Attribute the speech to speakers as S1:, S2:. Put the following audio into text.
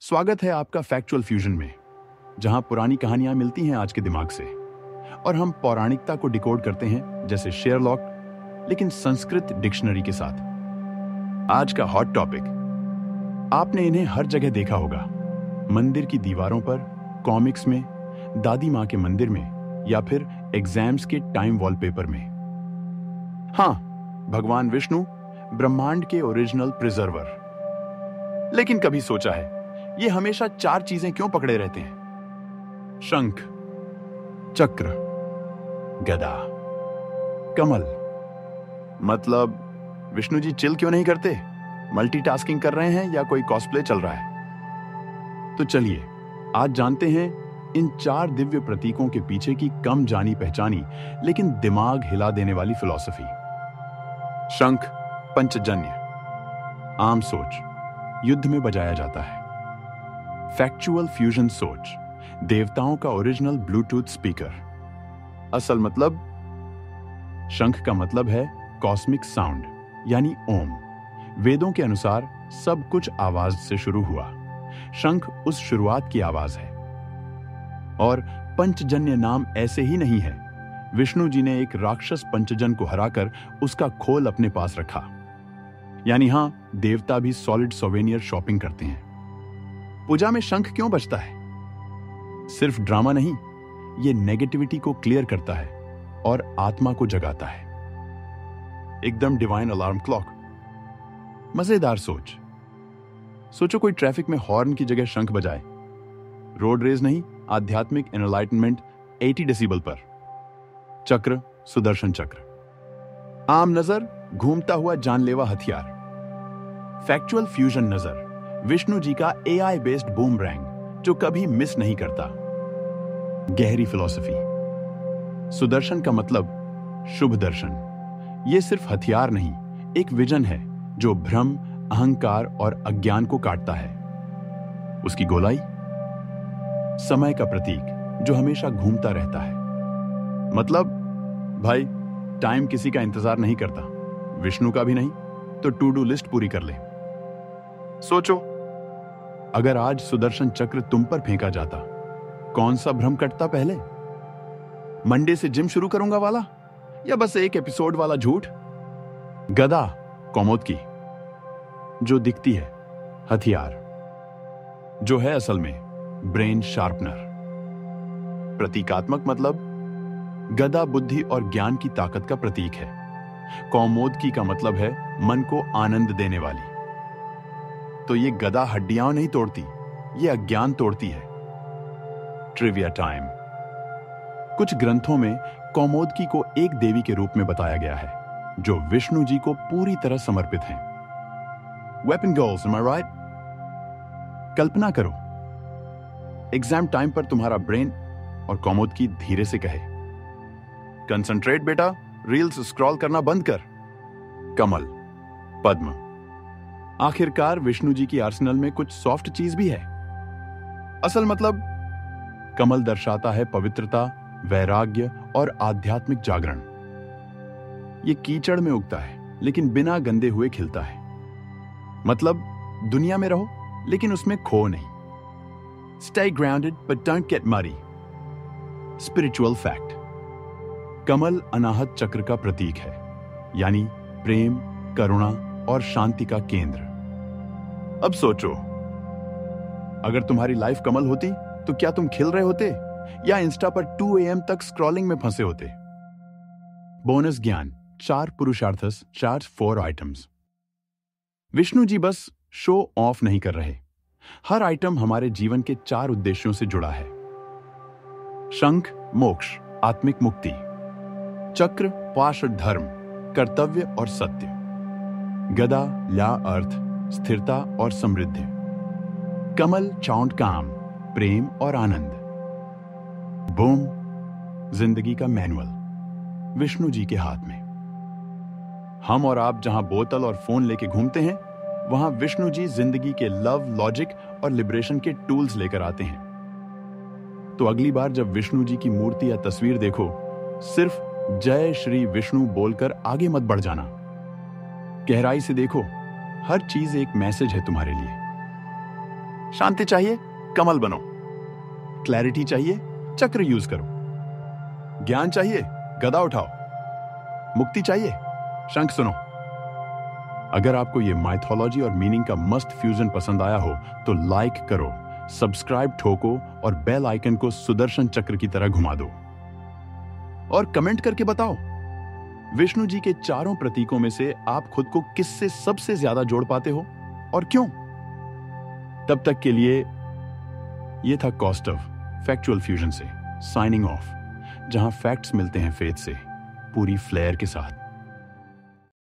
S1: स्वागत है आपका फैक्चुअल फ्यूजन में, जहां पुरानी कहानियां मिलती हैं आज के दिमाग से और हम पौराणिकता को डिकोड करते हैं जैसे शेरलॉक, लेकिन संस्कृत डिक्शनरी के साथ। आज का हॉट टॉपिक, आपने इन्हें हर जगह देखा होगा, मंदिर की दीवारों पर, कॉमिक्स में, दादी माँ के मंदिर में या फिर एग्जाम्स के टाइम वॉलपेपर में। हाँ, भगवान विष्णु, ब्रह्मांड के ओरिजिनल प्रिजर्वर। लेकिन कभी सोचा है ये हमेशा चार चीजें क्यों पकड़े रहते हैं? शंख, चक्र, गदा, कमल। मतलब विष्णु जी चिल क्यों नहीं करते? मल्टीटास्किंग कर रहे हैं या कोई कॉस्प्ले चल रहा है? तो चलिए आज जानते हैं इन चार दिव्य प्रतीकों के पीछे की कम जानी पहचानी लेकिन दिमाग हिला देने वाली फिलॉसफी। शंख पंचजन्य, आम सोच, युद्ध में बजाया जाता है। फैक्चुअल फ्यूजन सोच, देवताओं का ओरिजिनल ब्लूटूथ स्पीकर। असल मतलब, शंख का मतलब है कॉस्मिक साउंड यानी ओम। वेदों के अनुसार सब कुछ आवाज से शुरू हुआ। शंख उस शुरुआत की आवाज है। और पंचजन्य नाम ऐसे ही नहीं है। विष्णु जी ने एक राक्षस पंचजन को हराकर उसका खोल अपने पास रखा। यानी हां, देवता भी सॉलिड सोवेनियर शॉपिंग करते हैं। पूजा में शंख क्यों बजता है? सिर्फ ड्रामा नहीं, यह नेगेटिविटी को क्लियर करता है और आत्मा को जगाता है। एकदम डिवाइन अलार्म क्लॉक। मजेदार सोच। सोचो कोई ट्रैफिक में हॉर्न की जगह शंख बजाए। रोड रेज नहीं, आध्यात्मिक एनलाइटनमेंट 80 डेसिबल पर। चक्र, सुदर्शन चक्र। आम नजर, घूमता हुआ जानलेवा हथियार। फैक्चुअल फ्यूजन नजर, विष्णु जी का AI बेस्ड बूमरैंग जो कभी मिस नहीं करता। गहरी फिलॉसफी। सुदर्शन का मतलब शुभ दर्शन। यह सिर्फ हथियार नहीं, एक विजन है जो भ्रम, अहंकार और अज्ञान को काटता है। उसकी गोलाई, समय का प्रतीक जो हमेशा घूमता रहता है। मतलब भाई, टाइम किसी का इंतजार नहीं करता, विष्णु का भी नहीं, तो टू डू लिस्ट पूरी कर ले। सोचो, अगर आज सुदर्शन चक्र तुम पर फेंका जाता, कौन सा भ्रम कटता पहले? मंडे से जिम शुरू करूंगा वाला, या बस एक एपिसोड वाला झूठ? गदा, कौमोद की, जो दिखती है हथियार, जो है असल में ब्रेन शार्पनर। प्रतीकात्मक मतलब, गदा बुद्धि और ज्ञान की ताकत का प्रतीक है। कौमोदकी का मतलब है मन को आनंद देने वाली। तो ये गदा हड्डियां नहीं तोड़ती, ये अज्ञान तोड़ती है। Trivia time. कुछ ग्रंथों में कौमोदकी को एक देवी के रूप में बताया गया है जो विष्णु जी को पूरी तरह समर्पित हैं। Weapon girls, am I right? कल्पना करो, एग्जाम टाइम पर तुम्हारा ब्रेन और कौमोदकी धीरे से कहे, कंसंट्रेट बेटा, रील्स स्क्रॉल करना बंद कर। कमल, पद्म। आखिरकार विष्णु जी की आर्सेनल में कुछ सॉफ्ट चीज भी है। असल मतलब, कमल दर्शाता है पवित्रता, वैराग्य और आध्यात्मिक जागरण। यह कीचड़ में उगता है लेकिन बिना गंदे हुए खिलता है। मतलब दुनिया में रहो लेकिन उसमें खो नहीं। Stay grounded but don't get muddy. Spiritual fact, कमल अनाहत चक्र का प्रतीक है, यानी प्रेम, करुणा और शांति का केंद्र। अब सोचो, अगर तुम्हारी लाइफ कमल होती तो क्या तुम खिल रहे होते या इंस्टा पर 2 AM तक स्क्रॉलिंग में फंसे होते? बोनस ज्ञान, 4 पुरुषार्थस, 4 आइटम्स। विष्णु जी बस शो ऑफ नहीं कर रहे। हर आइटम हमारे जीवन के 4 उद्देश्यों से जुड़ा है। शंख, मोक्ष, आत्मिक मुक्ति। चक्र, पाश धर्म, कर्तव्य और सत्य। गदा, ला अर्थ, स्थिरता और समृद्धि। कमल, चाउंड, काम, प्रेम और आनंद। बूम, जिंदगी का मैनुअल, विष्णु जी के हाथ में। हम और आप जहां बोतल और फोन लेके घूमते हैं, वहां विष्णु जी जिंदगी के लव, लॉजिक और लिबरेशन के टूल्स लेकर आते हैं। तो अगली बार जब विष्णु जी की मूर्ति या तस्वीर देखो, सिर्फ जय श्री विष्णु बोलकर आगे मत बढ़ जाना। गहराई से देखो, हर चीज एक मैसेज है तुम्हारे लिए। शांति चाहिए, कमल बनो। क्लैरिटी चाहिए, चक्र यूज करो। ज्ञान चाहिए, गदा उठाओ। मुक्ति चाहिए, शंख सुनो। अगर आपको ये माइथोलॉजी और मीनिंग का मस्त फ्यूजन पसंद आया हो तो लाइक करो, सब्सक्राइब ठोको और बेल आइकन को सुदर्शन चक्र की तरह घुमा दो। और कमेंट करके बताओ, विष्णु जी के चारों प्रतीकों में से आप खुद को किससे सबसे ज्यादा जोड़ पाते हो और क्यों? तब तक के लिए ये था कॉस्ट ऑफ फैक्चुअल फ्यूजन से साइनिंग ऑफ, जहां फैक्ट्स मिलते हैं फेथ से पूरी फ्लेयर के साथ।